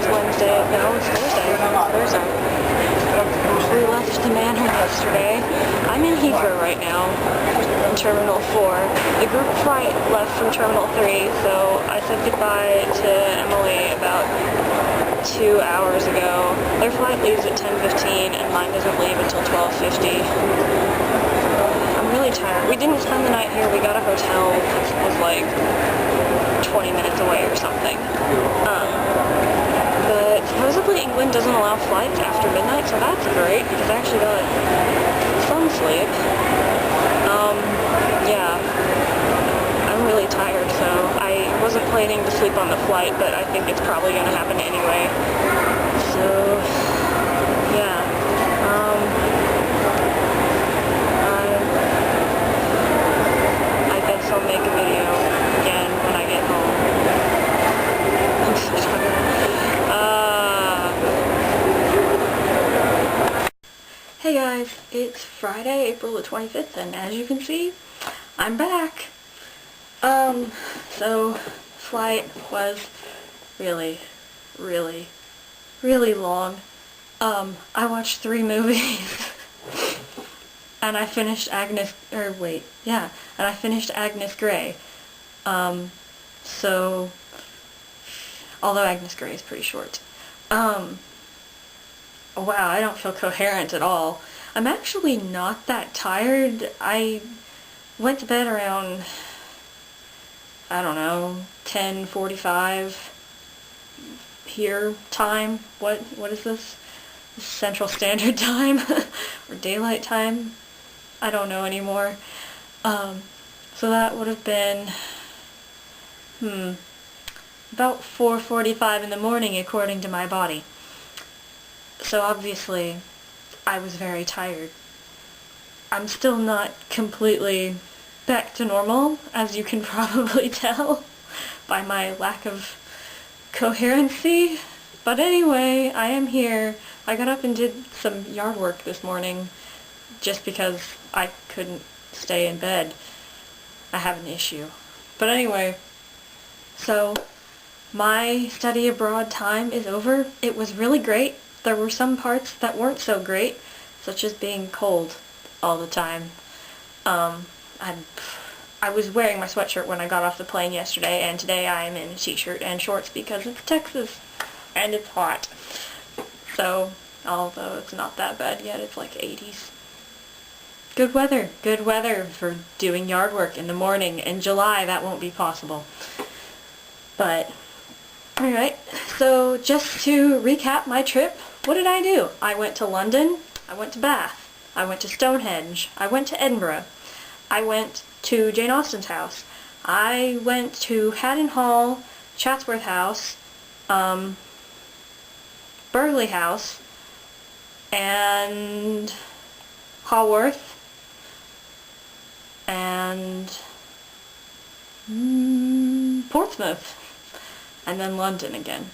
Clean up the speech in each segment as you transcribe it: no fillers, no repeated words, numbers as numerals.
it's Wednesday. No, it's Thursday. Thursday. We left the manor yesterday. I'm in Heathrow right now, in Terminal 4. The group flight left from Terminal 3, so I said goodbye to Emily about 2 hours ago. Their flight leaves at 10:15 and mine doesn't leave until 12:50. I'm really tired. We didn't spend the night here. We got a hotel that was like 20 minutes away or something. But supposedly England doesn't allow flights after midnight, so that's great because I actually got some sleep. Yeah. I'm really tired, so I wasn't planning to sleep on the flight, but I think it's probably going to happen anyway. So, yeah. I guess I'll make a video again when I get home. I'm so tired. Hey guys, it's Friday, April the 25th, and as you can see, I'm back. So, flight was really, really, really long. I watched 3 movies, and I finished Agnes Grey. So, although Agnes Grey is pretty short. Wow, I don't feel coherent at all. I'm actually not that tired. I went to bed around, I don't know, 10:45 here time. What is this? Central Standard Time? Or Daylight Time? I don't know anymore. So that would have been, about 4:45 in the morning according to my body. So obviously, I was very tired. I'm still not completely back to normal, as you can probably tell by my lack of coherency. But anyway, I am here. I got up and did some yard work this morning just because I couldn't stay in bed. I have an issue. But anyway, so my study abroad time is over. It was really great. There were some parts that weren't so great, such as being cold all the time. I was wearing my sweatshirt when I got off the plane yesterday, and today I am in a t-shirt and shorts because it's Texas, and it's hot. So, although it's not that bad yet, it's like 80s. Good weather for doing yard work in the morning. In July, that won't be possible. But, alright, so just to recap my trip, what did I do? I went to London, I went to Bath, I went to Stonehenge, I went to Edinburgh, I went to Jane Austen's house, I went to Haddon Hall, Chatsworth House, Burghley House, and Haworth, and Portsmouth, and then London again.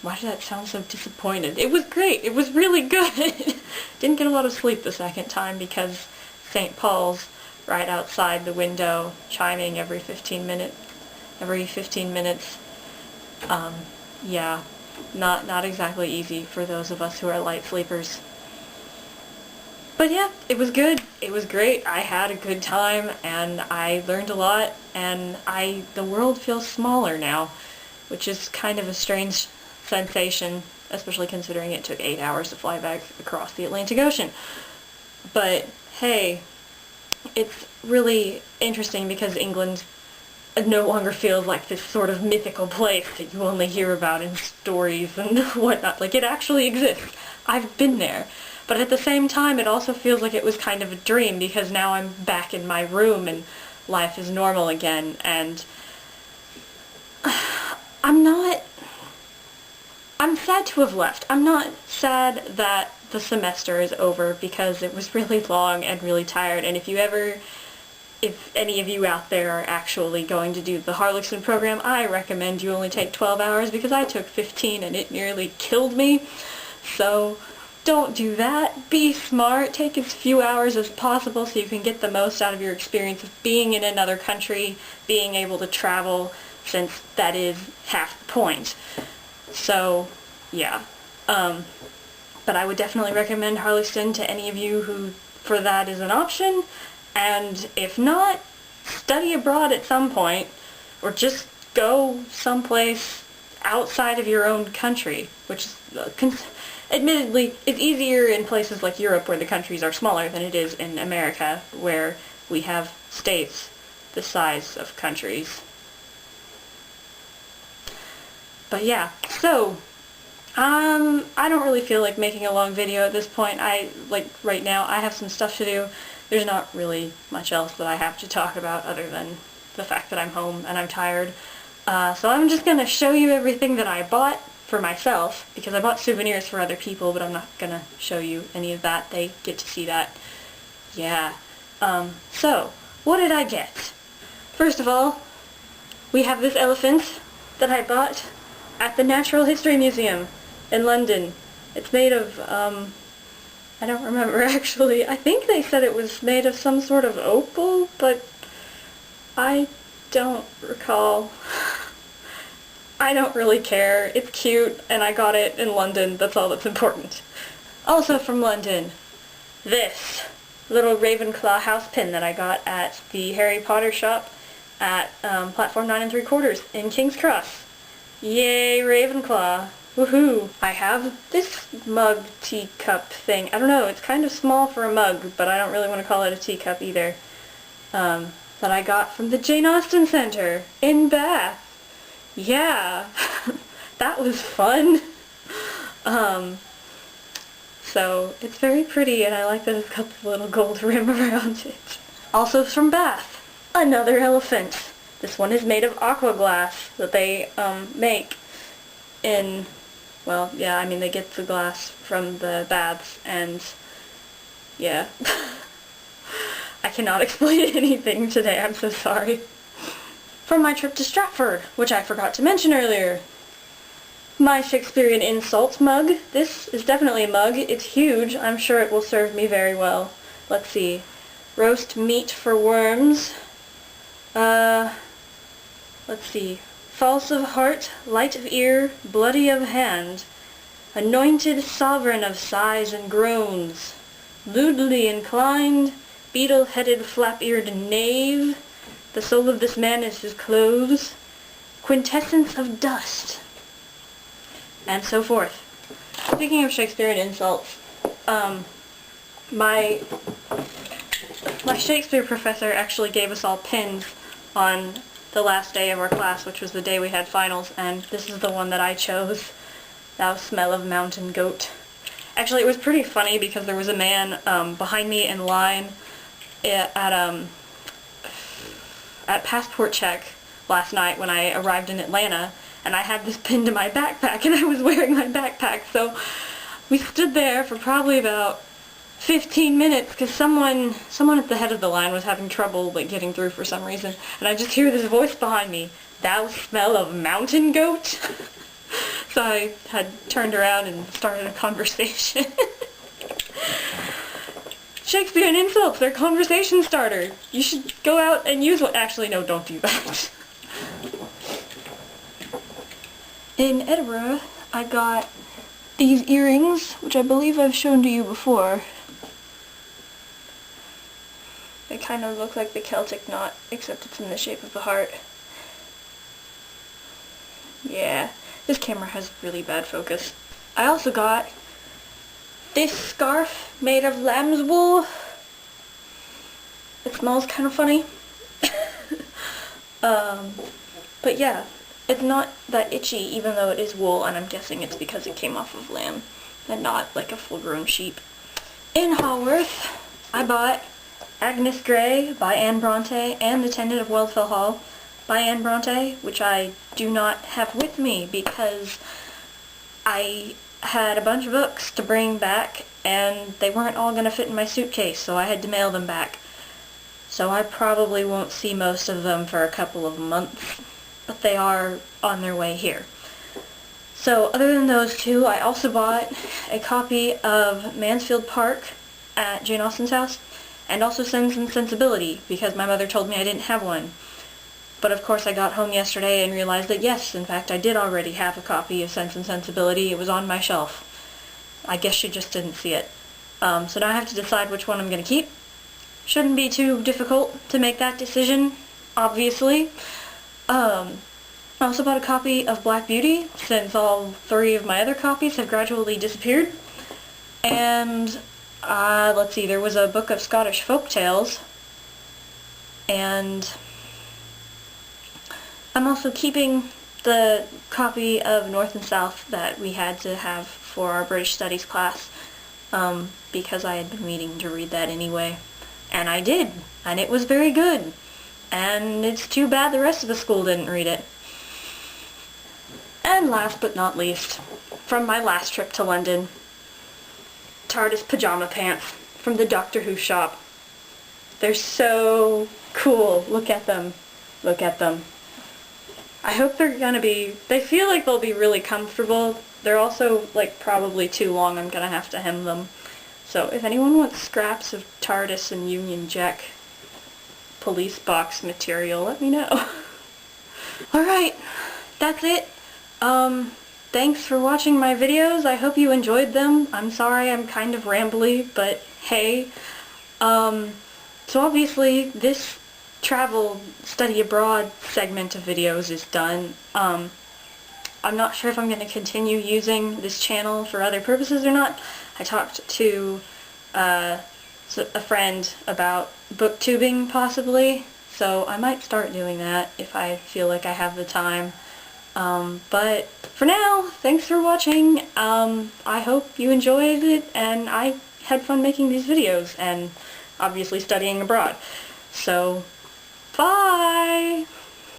Why did that sound so disappointed? It was great. It was really good. Didn't get a lot of sleep the second time because St. Paul's right outside the window, chiming every 15 minutes. Yeah, not exactly easy for those of us who are light sleepers. But yeah, it was good. It was great. I had a good time, and I learned a lot, and the world feels smaller now, which is kind of a strange sensation, especially considering it took 8 hours to fly back across the Atlantic Ocean. But hey, it's really interesting because England no longer feels like this sort of mythical place that you only hear about in stories and whatnot. Like, it actually exists. I've been there. But at the same time, it also feels like it was kind of a dream because now I'm back in my room and life is normal again, and I'm sad to have left. I'm not sad that the semester is over because it was really long and really tired, and if any of you out there are actually going to do the Harlexton program, I recommend you only take 12 hours because I took 15 and it nearly killed me. So don't do that. Be smart. Take as few hours as possible so you can get the most out of your experience of being in another country, being able to travel, since that is half the point. So, yeah. But I would definitely recommend Harleston to any of you who, for that is an option, and if not, study abroad at some point, or just go someplace outside of your own country, which is, admittedly, it's easier in places like Europe where the countries are smaller than it is in America, where we have states the size of countries. But yeah, so, I don't really feel like making a long video at this point. Right now, I have some stuff to do. There's not really much else that I have to talk about other than the fact that I'm home and I'm tired. So I'm just gonna show you everything that I bought for myself, because I bought souvenirs for other people, but I'm not gonna show you any of that. They get to see that. Yeah. So, what did I get? First of all, we have this elephant that I bought at the Natural History Museum in London. It's made of, I don't remember actually. I think they said it was made of some sort of opal, but I don't recall. I don't really care. It's cute, and I got it in London. That's all that's important. Also from London, this little Ravenclaw house pin that I got at the Harry Potter shop at platform 9 3/4 in King's Cross. Yay, Ravenclaw. Woohoo! I have this mug teacup thing. I don't know, it's kind of small for a mug, but I don't really want to call it a teacup either. That I got from the Jane Austen Center in Bath. Yeah, that was fun. So it's very pretty, and I like that it's got the little gold rim around it. Also from Bath, another elephant. This one is made of aqua glass that they make in, well, yeah, I mean they get the glass from the baths, and yeah. I cannot explain anything today, I'm so sorry. From my trip to Stratford, which I forgot to mention earlier. My Shakespearean Insults mug. This is definitely a mug. It's huge. I'm sure it will serve me very well. Let's see. Roast meat for worms. Let's see. False of heart, light of ear, bloody of hand. Anointed sovereign of sighs and groans. Lewdly inclined, beetle-headed, flap-eared knave. The soul of this man is his clothes. Quintessence of dust. And so forth. Speaking of Shakespearean insults, my Shakespeare professor actually gave us all pins on the last day of our class, which was the day we had finals, and this is the one that I chose. Thou smell of mountain goat. Actually, it was pretty funny because there was a man behind me in line at passport check last night when I arrived in Atlanta, and I had this pinned to my backpack, and I was wearing my backpack, so we stood there for probably about 15 minutes because someone at the head of the line was having trouble getting through for some reason, and I just hear this voice behind me, "Thou smell of mountain goat?" So I had turned around and started a conversation. Shakespearean insults, they're conversation starter. You should go out and use one. Actually, no, don't do that. In Edinburgh, I got these earrings, which I believe I've shown to you before. They kind of look like the Celtic knot, except it's in the shape of the heart. Yeah, this camera has really bad focus. I also got this scarf made of lamb's wool. It smells kind of funny. But yeah, it's not that itchy even though it is wool, and I'm guessing it's because it came off of lamb and not like a full-grown sheep. In Haworth, I bought Agnes Grey by Anne Bronte and The Tenant of Wildfell Hall by Anne Bronte, which I do not have with me because I had a bunch of books to bring back and they weren't all going to fit in my suitcase, so I had to mail them back. So I probably won't see most of them for a couple of months, but they are on their way here. So other than those two, I also bought a copy of Mansfield Park at Jane Austen's house, and also Sense and Sensibility, because my mother told me I didn't have one. But of course I got home yesterday and realized that yes, in fact I did already have a copy of Sense and Sensibility. It was on my shelf. I guess she just didn't see it. So now I have to decide which one I'm going to keep. Shouldn't be too difficult to make that decision, obviously. I also bought a copy of Black Beauty, since all 3 of my other copies have gradually disappeared. And, let's see, there was a book of Scottish folk tales. And I'm also keeping the copy of North and South that we had to have for our British Studies class, because I had been meaning to read that anyway. And I did, and it was very good. And it's too bad the rest of the school didn't read it. And last but not least, from my last trip to London, TARDIS pajama pants from the Doctor Who shop. They're so cool. Look at them. Look at them. I hope they're gonna be, they feel like they'll be really comfortable. They're also, like, probably too long. I'm gonna have to hem them. So if anyone wants scraps of TARDIS and Union Jack police box material, let me know. Alright, that's it. Thanks for watching my videos. I hope you enjoyed them. I'm sorry I'm kind of rambly, but hey. So obviously this travel study abroad segment of videos is done. I'm not sure if I'm going to continue using this channel for other purposes or not. I talked to a friend about booktubing possibly, so I might start doing that if I feel like I have the time. But for now, thanks for watching. I hope you enjoyed it, and I had fun making these videos and obviously studying abroad. So, bye!